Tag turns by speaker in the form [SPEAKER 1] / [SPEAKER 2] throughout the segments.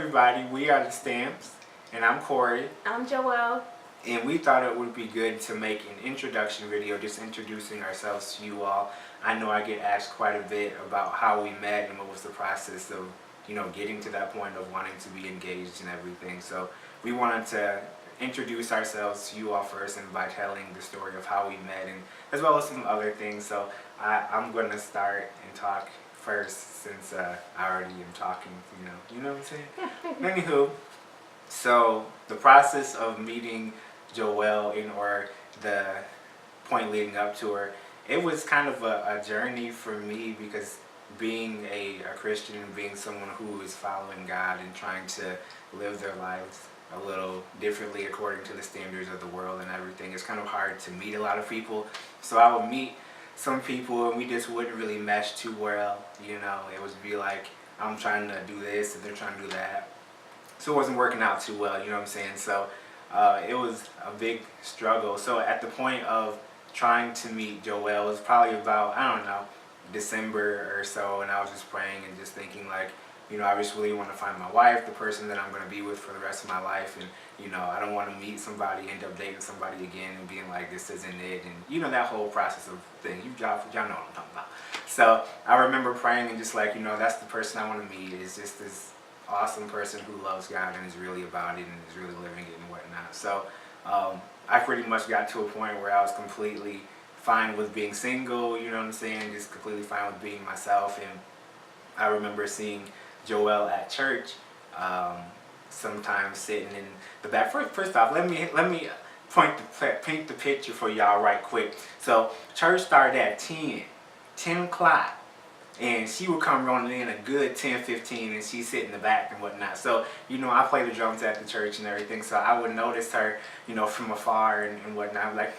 [SPEAKER 1] everybody, we are the Stamps, and I'm Corey.
[SPEAKER 2] I'm Joelle.
[SPEAKER 1] And we thought it would be good to make an introduction video, just introducing ourselves to you all. I know I get asked quite a bit about how we met and what was the process of, getting to that point of wanting to be engaged and everything. So we wanted to introduce ourselves to you all first, and by telling the story of how we met, and as well as some other things. So I'm going to start and talk first, since I already am talking, you know what I'm saying? Anywho, so the process of meeting Joelle, or the point leading up to her, it was kind of a journey for me, because being a Christian and being someone who is following God and trying to live their lives a little differently according to the standards of the world and everything, it's kind of hard to meet a lot of people. So I would meet some people and we just wouldn't really mesh too well. It would be like, I'm trying to do this and they're trying to do that. So it wasn't working out too well, you know what I'm saying? So it was a big struggle. So at the point of trying to meet Joelle, it was probably about, I don't know, December or so, and I was just praying and just thinking like, I just really want to find my wife, the person that I'm going to be with for the rest of my life, and I don't want to meet somebody, end up dating somebody again and being like, this isn't it, and that whole process of thing. Y'all know what I'm talking about. So I remember praying and just like, that's the person I want to meet, is just this awesome person who loves God and is really about it and is really living it and whatnot. So I pretty much got to a point where I was completely fine with being single, you know what I'm saying, just completely fine with being myself. And I remember seeing Joelle at church, sometimes sitting in the back. First off, let me paint the picture for y'all right quick. So church started at 10 o'clock, and she would come running in a good 10:15, and she'd sit in the back and whatnot. So I play the drums at the church and everything, so I would notice her, from afar and whatnot. I'm like,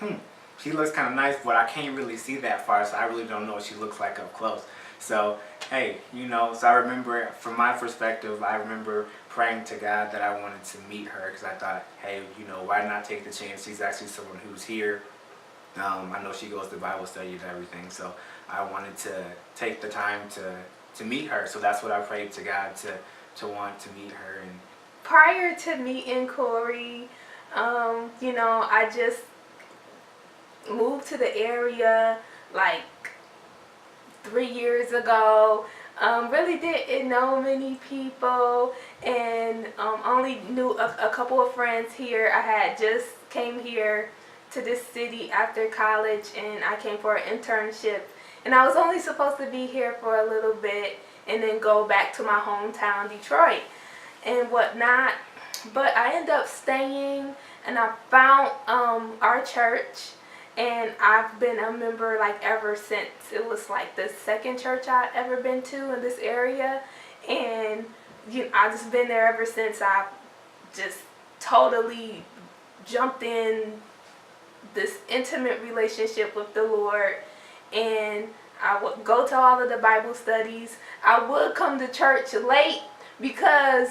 [SPEAKER 1] she looks kind of nice, but I can't really see that far, so I really don't know what she looks like up close. So, hey, so I remember, from my perspective, I remember praying to God that I wanted to meet her, because I thought, hey, why not take the chance? She's actually someone who's here. I know she goes to Bible study and everything, so I wanted to take the time to meet her. So that's what I prayed to God, to want to meet her. And
[SPEAKER 2] prior to meeting Corey, I just moved to the area like 3 years ago. Really didn't know many people, and only knew a couple of friends here. I had just came here to this city after college, and I came for an internship, and I was only supposed to be here for a little bit and then go back to my hometown, Detroit, and whatnot. But I ended up staying, and I found our church, and I've been a member like ever since. It was like the second church I've ever been to in this area, and I've just been there ever since. I just totally jumped in this intimate relationship with the Lord, and I would go to all of the Bible studies. I would come to church late because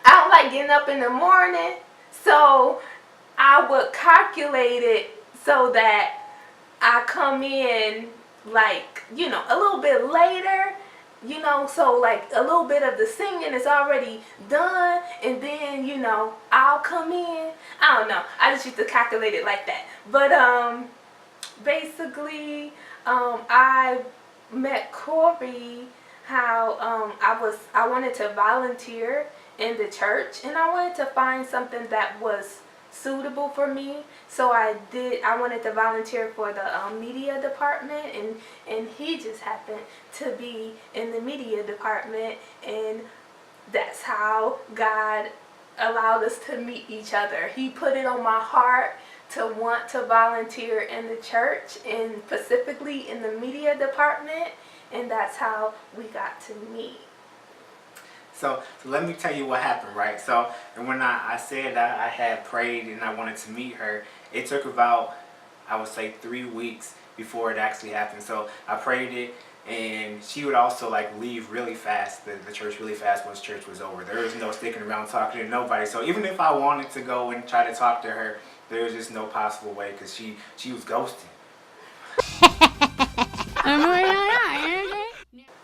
[SPEAKER 2] I don't like getting up in the morning, so I would calculate it so that I come in like, a little bit later, so like a little bit of the singing is already done, and then, I'll come in. I don't know. I just used to calculate it like that. But basically, I met Corey how I wanted to volunteer in the church, and I wanted to find something that was suitable for me. So I wanted to volunteer for the media department, and he just happened to be in the media department, and that's how God allowed us to meet each other. He put it on my heart to want to volunteer in the church, and specifically in the media department, and that's how we got to meet.
[SPEAKER 1] So let me tell you what happened, right? So, and when I said that I had prayed and I wanted to meet her, it took about, I would say, 3 weeks before it actually happened. So I prayed it, and she would also like leave really fast, the church really fast once church was over. There was no sticking around talking to nobody. So even if I wanted to go and try to talk to her, there was just no possible way, because she was ghosting.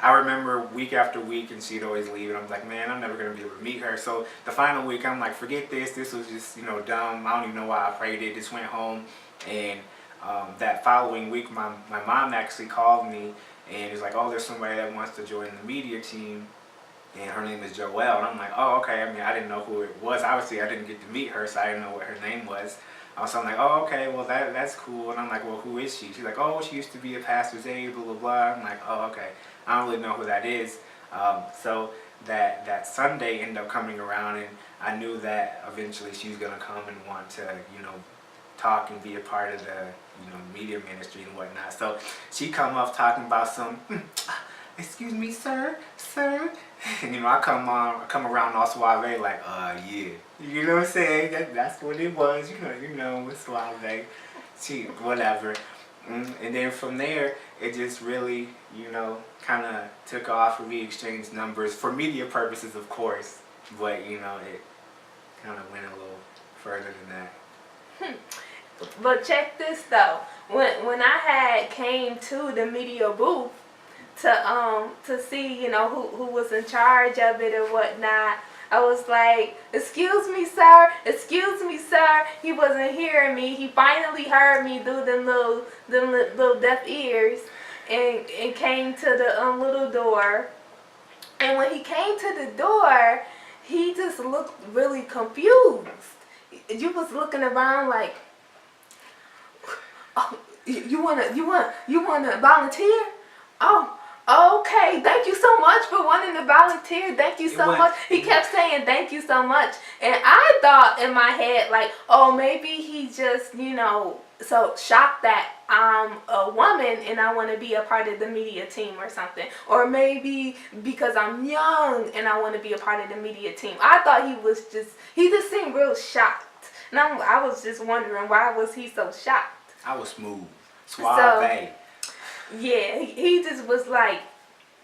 [SPEAKER 1] I remember week after week, and she'd always leave, and I'm like, man, I'm never gonna be able to meet her. So the final week, I'm like, forget this. This was just, dumb. I don't even know why I prayed it. Just went home, and that following week, my mom actually called me, and was like, oh, there's somebody that wants to join the media team, and her name is Joelle. And I'm like, oh, okay. I mean, I didn't know who it was. Obviously, I didn't get to meet her, so I didn't know what her name was. So I'm like, oh, okay, well, that's cool. And I'm like, well, who is she? She's like, oh, she used to be a pastor's aide, blah, blah, blah. I'm like, oh, okay. I don't really know who that is. So that Sunday ended up coming around, and I knew that eventually she was going to come and want to, talk and be a part of the, media ministry and whatnot. So she come up talking about some, excuse me, sir. And I come around all suave like, yeah. You know what I'm saying? That's what it was. Suave. She, whatever. And then from there, it just really, kind of took off. We exchanged numbers for media purposes, of course. But, it kind of went a little further than that.
[SPEAKER 2] But check this though. When I had came to the media booth to see, who was in charge of it or whatnot, I was like, excuse me, sir. He wasn't hearing me. He finally heard me through them little deaf ears, and came to the little door. And when he came to the door, he just looked really confused. You was looking around like, oh, you wanna volunteer? Oh, okay, thank you so much for wanting to volunteer. Thank you so much. He kept saying thank you so much. And I thought in my head, like, oh, maybe he just, so shocked that I'm a woman and I want to be a part of the media team or something. Or maybe because I'm young and I want to be a part of the media team. I thought he just seemed real shocked. And I was just wondering, why was he so shocked?
[SPEAKER 1] I was smooth. Suave.
[SPEAKER 2] Yeah, he just was like,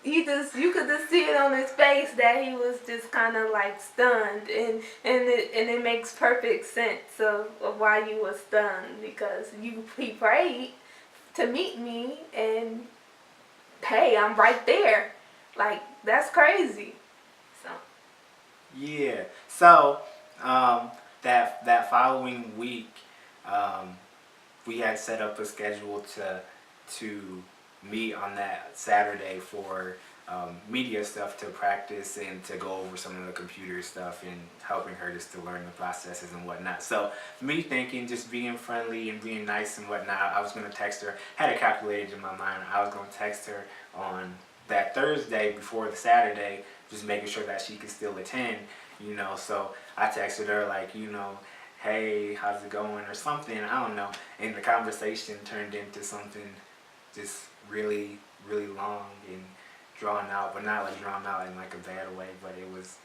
[SPEAKER 2] you could just see it on his face that he was just kind of like stunned, and it makes perfect sense of why you were stunned, because he prayed to meet me, and hey, I'm right there, like, that's crazy. So
[SPEAKER 1] yeah, so that following week, we had set up a schedule to meet on that Saturday for media stuff to practice and to go over some of the computer stuff and helping her just to learn the processes and whatnot. So me thinking, just being friendly and being nice and whatnot, I was going to text her, had it calculated in my mind, I was going to text her on that Thursday before the Saturday, just making sure that she could still attend, so I texted her like, hey, how's it going, or something, I don't know, and the conversation turned into something just really, really long and drawn out, but not like drawn out in like a bad way, but it was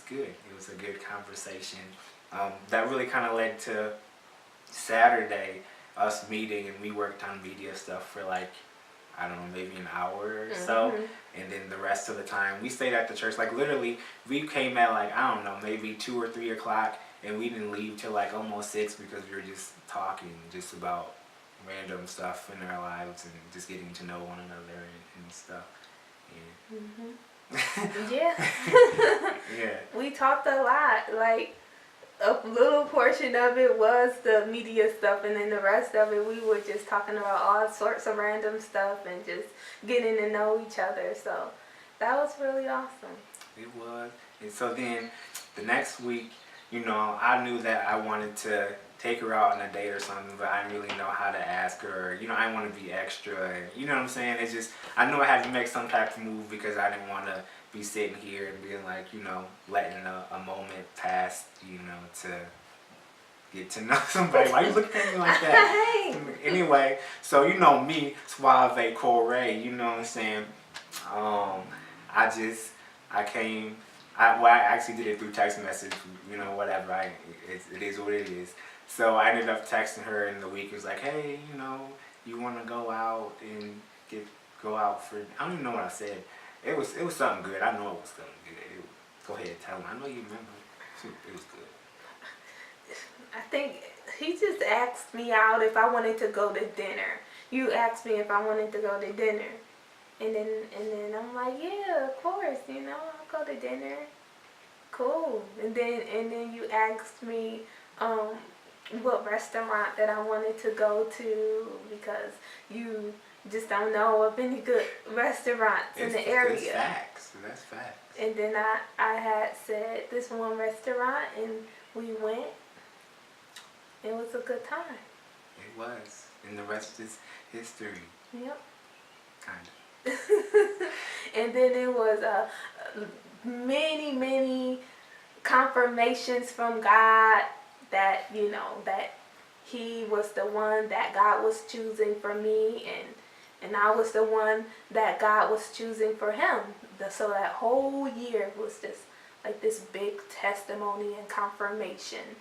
[SPEAKER 1] good. It was a good conversation. That really kind of led to Saturday, us meeting, and we worked on media stuff for like, I don't know, maybe an hour or so, and then the rest of the time we stayed at the church. Like literally, we came at like, I don't know, maybe 2 or 3 o'clock, and we didn't leave till like almost 6 because we were just talking just about random stuff in our lives and just getting to know one another and stuff.
[SPEAKER 2] Yeah.
[SPEAKER 1] Yeah.
[SPEAKER 2] We talked a lot. Like, a little portion of it was the media stuff, and then the rest of it we were just talking about all sorts of random stuff and just getting to know each other. So that was really awesome.
[SPEAKER 1] It was. And so then the next week, I knew that I wanted to take her out on a date or something, but I didn't really know how to ask her. I didn't want to be extra. And, you know what I'm saying? It's just, I knew I had to make some type of move because I didn't want to be sitting here and being like, letting a moment pass, to get to know somebody. Why you looking at me like that? Anyway, so me, Suave Corey, you know what I'm saying? I actually did it through text message, whatever. It is what it is. So I ended up texting her in the week. It was like, hey, you want to go out and go out for, I don't even know what I said. It was something good. I know it was something good. Go ahead, tell him. I know you remember. It was good.
[SPEAKER 2] I think he just asked me out if I wanted to go to dinner. You asked me if I wanted to go to dinner. And then I'm like, yeah, of course, you know, I'll go to dinner. Cool. And then you asked me what restaurant that I wanted to go to because you just don't know of any good restaurants in the area.
[SPEAKER 1] That's facts. That's facts.
[SPEAKER 2] And then I had said this one restaurant and we went. It was a good time.
[SPEAKER 1] It was. And the rest is history.
[SPEAKER 2] Yep.
[SPEAKER 1] Kind of.
[SPEAKER 2] And then it was many confirmations from God that, you know, that he was the one that God was choosing for me, and I was the one that God was choosing for him. So that whole year was just like this big testimony and confirmation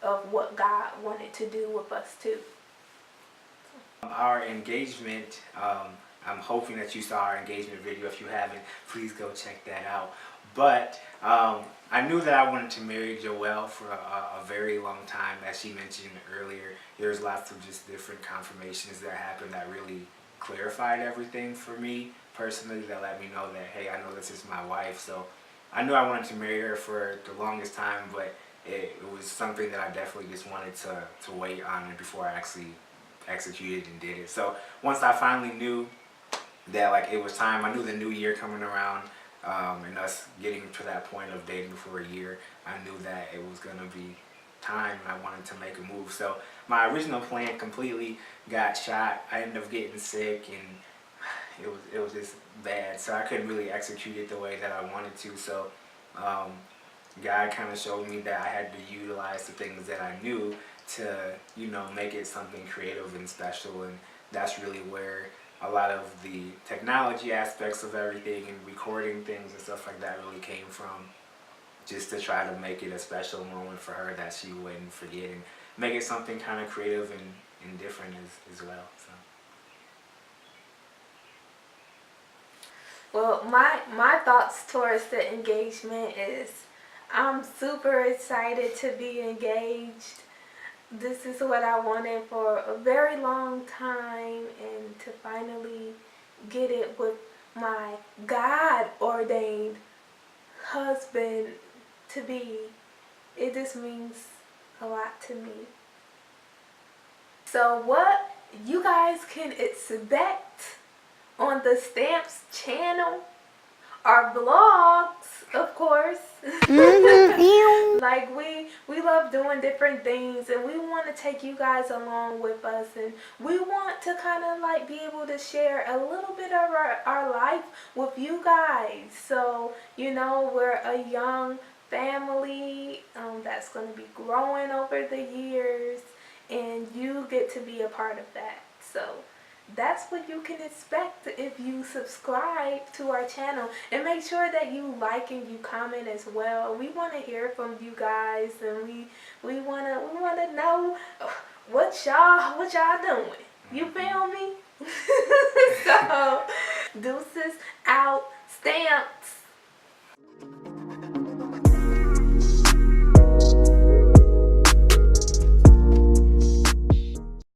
[SPEAKER 2] of what God wanted to do with us too.
[SPEAKER 1] Our engagement, I'm hoping that you saw our engagement video. If you haven't, please go check that out. But I knew that I wanted to marry Joelle for a very long time. As she mentioned earlier, there's lots of just different confirmations that happened that really clarified everything for me personally, that let me know that, hey, I know this is my wife. So I knew I wanted to marry her for the longest time, but it was something that I definitely just wanted to wait on it before I actually executed and did it. So once I finally knew that like it was time, I knew the new year coming around, and us getting to that point of dating for a year, I knew that it was gonna be time and I wanted to make a move. So my original plan completely got shot. I ended up getting sick and it was just bad. So I couldn't really execute it the way that I wanted to. So God kind of showed me that I had to utilize the things that I knew to, you know, make it something creative and special. And that's really where a lot of the technology aspects of everything and recording things and stuff like that really came from, just to try to make it a special moment for her that she wouldn't forget and make it something kind of creative and different as well. So.
[SPEAKER 2] Well, my thoughts towards the engagement is I'm super excited to be engaged. This is what I wanted for a very long time, and to finally get it with my God-ordained husband to be, it just means a lot to me. So what you guys can expect on the Stamps channel are vlogs, of course. Like we love doing different things, and we want to take you guys along with us, and we want to kind of like be able to share a little bit of our life with you guys. So, you know, we're a young family that's going to be growing over the years, and you get to be a part of that. So that's what you can expect if you subscribe to our channel, and make sure that you like and you comment as well. We want to hear from you guys, and we want to know what y'all doing. You feel me? So deuces out, Stamp.